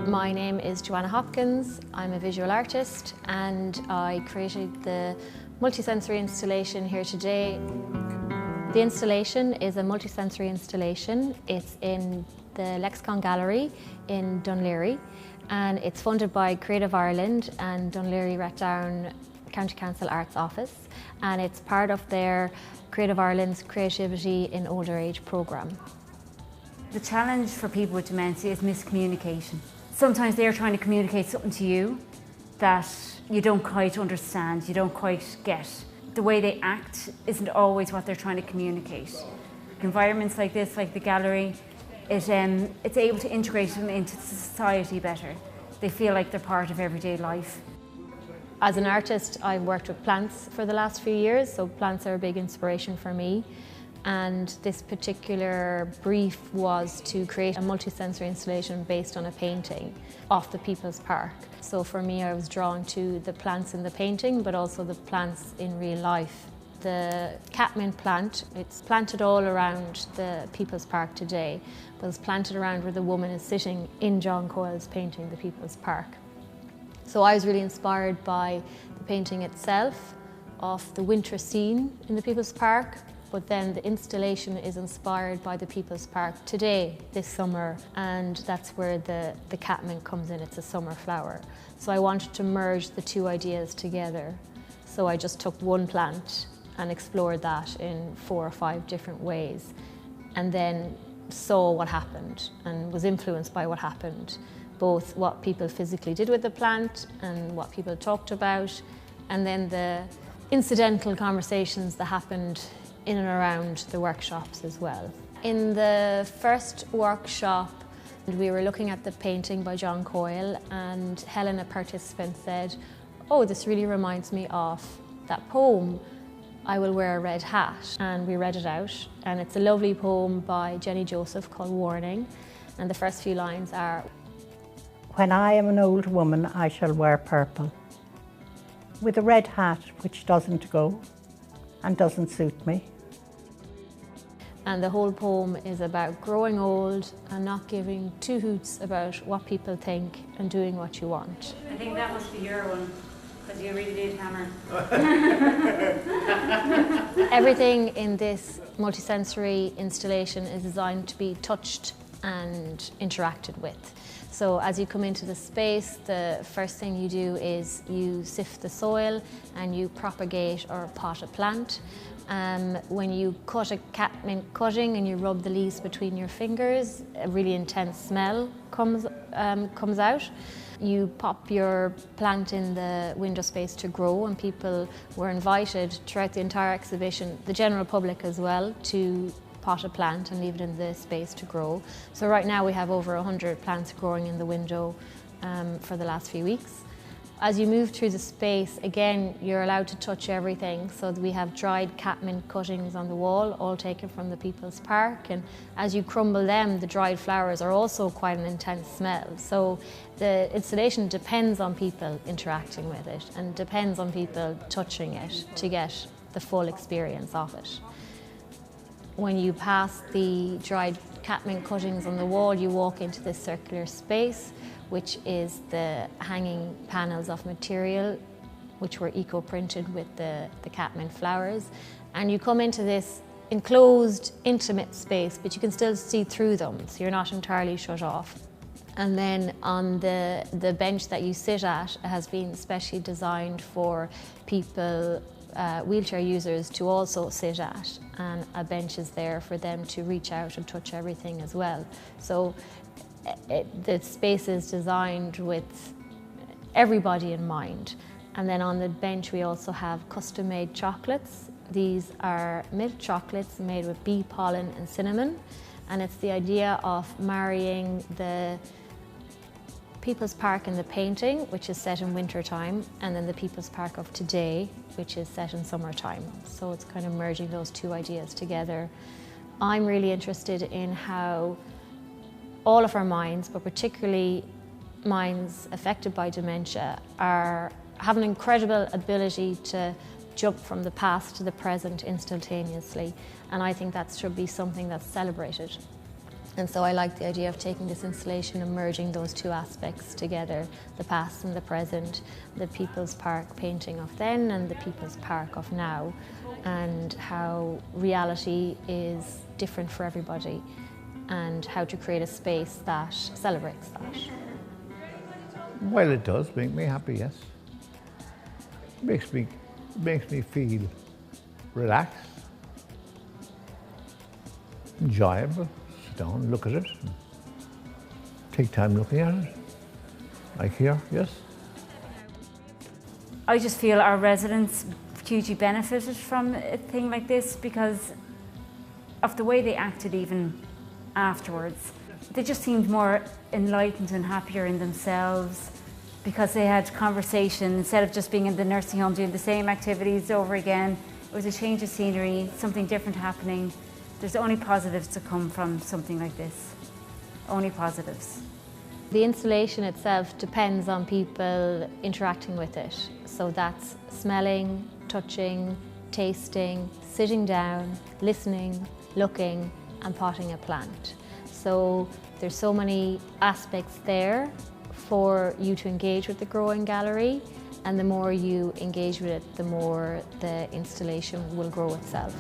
My name is Joanna Hopkins. I'm a visual artist and I created the multisensory installation here today. The installation is a multisensory installation. It's in the LexIcon gallery in Dún Laoghaire and it's funded by Creative Ireland and Dún Laoghaire Rathdown County Council Arts Office, and it's part of their Creative Ireland's Creativity in Older Age programme. The challenge for people with dementia is miscommunication. Sometimes they're trying to communicate something to you that you don't quite understand, you don't quite get. The way they act isn't always what they're trying to communicate. Environments like this, like the gallery, it's able to integrate them into society better. They feel like they're part of everyday life. As an artist, I've worked with plants for the last few years, so plants are a big inspiration for me. And this particular brief was to create a multisensory installation based on a painting of the People's Park. So for me, I was drawn to the plants in the painting, but also the plants in real life. The Catmint plant, it's planted all around the People's Park today, but it's planted around where the woman is sitting in John Coyle's painting, The People's Park. So I was really inspired by the painting itself, of the winter scene in the People's Park, but then the installation is inspired by the People's Park today, this summer, and that's where the catmint comes in. It's a summer flower. So I wanted to merge the two ideas together. So I just took one plant and explored that in 4 or 5 different ways, and then saw what happened and was influenced by what happened, both what people physically did with the plant and what people talked about, and then the incidental conversations that happened in and around the workshops as well. In the first workshop, we were looking at the painting by John Coyle, and Helen, a participant, said, "Oh, this really reminds me of that poem, I Will Wear a Red Hat." And we read it out, and it's a lovely poem by Jenny Joseph called Warning, and the first few lines are, "When I am an old woman, I shall wear purple, with a red hat which doesn't go and doesn't suit me." And the whole poem is about growing old and not giving two hoots about what people think and doing what you want. I think that must be your one, because you really did hammer. Everything in this multisensory installation is designed to be touched and interacted with. So as you come into the space, the first thing you do is you sift the soil and you propagate or pot a plant. When you cut a catmint cutting and you rub the leaves between your fingers, a really intense smell comes out. You pop your plant in the window space to grow, and people were invited throughout the entire exhibition, the general public as well, to pot a plant and leave it in the space to grow. So right now we have over 100 plants growing in the window for the last few weeks. As you move through the space, again, you're allowed to touch everything. So we have dried catmint cuttings on the wall, all taken from the People's Park. And as you crumble them, the dried flowers are also quite an intense smell. So the installation depends on people interacting with it and depends on people touching it to get the full experience of it. When you pass the dried catmint cuttings on the wall, you walk into this circular space, which is the hanging panels of material, which were eco-printed with the catmint flowers. And you come into this enclosed, intimate space, but you can still see through them, so you're not entirely shut off. And then on the bench that you sit at has been specially designed for people, wheelchair users, to also sit at, and a bench is there for them to reach out and touch everything as well. So the space is designed with everybody in mind. And then on the bench we also have custom-made chocolates. These are milk chocolates made with bee pollen and cinnamon, and it's the idea of marrying the People's Park in the painting, which is set in winter time, and then the People's Park of today, which is set in summertime. So it's kind of merging those two ideas together. I'm really interested in how all of our minds, but particularly minds affected by dementia, have an incredible ability to jump from the past to the present instantaneously, and I think that should be something that's celebrated. And so I like the idea of taking this installation and merging those two aspects together, the past and the present, the People's Park painting of then and the People's Park of now, and how reality is different for everybody and how to create a space that celebrates that. Well, it does make me happy, yes. Makes me feel relaxed, enjoyable. Sit down, look at it, take time looking at it. Like here, yes. I just feel our residents hugely benefited from a thing like this because of the way they acted even afterwards. They just seemed more enlightened and happier in themselves because they had conversation instead of just being in the nursing home doing the same activities over again. It was a change of scenery, something different happening. There's only positives to come from something like this. Only positives. The installation itself depends on people interacting with it. So that's smelling, touching, tasting, sitting down, listening, looking, and potting a plant. So there's so many aspects there for you to engage with the growing gallery, and the more you engage with it, the more the installation will grow itself.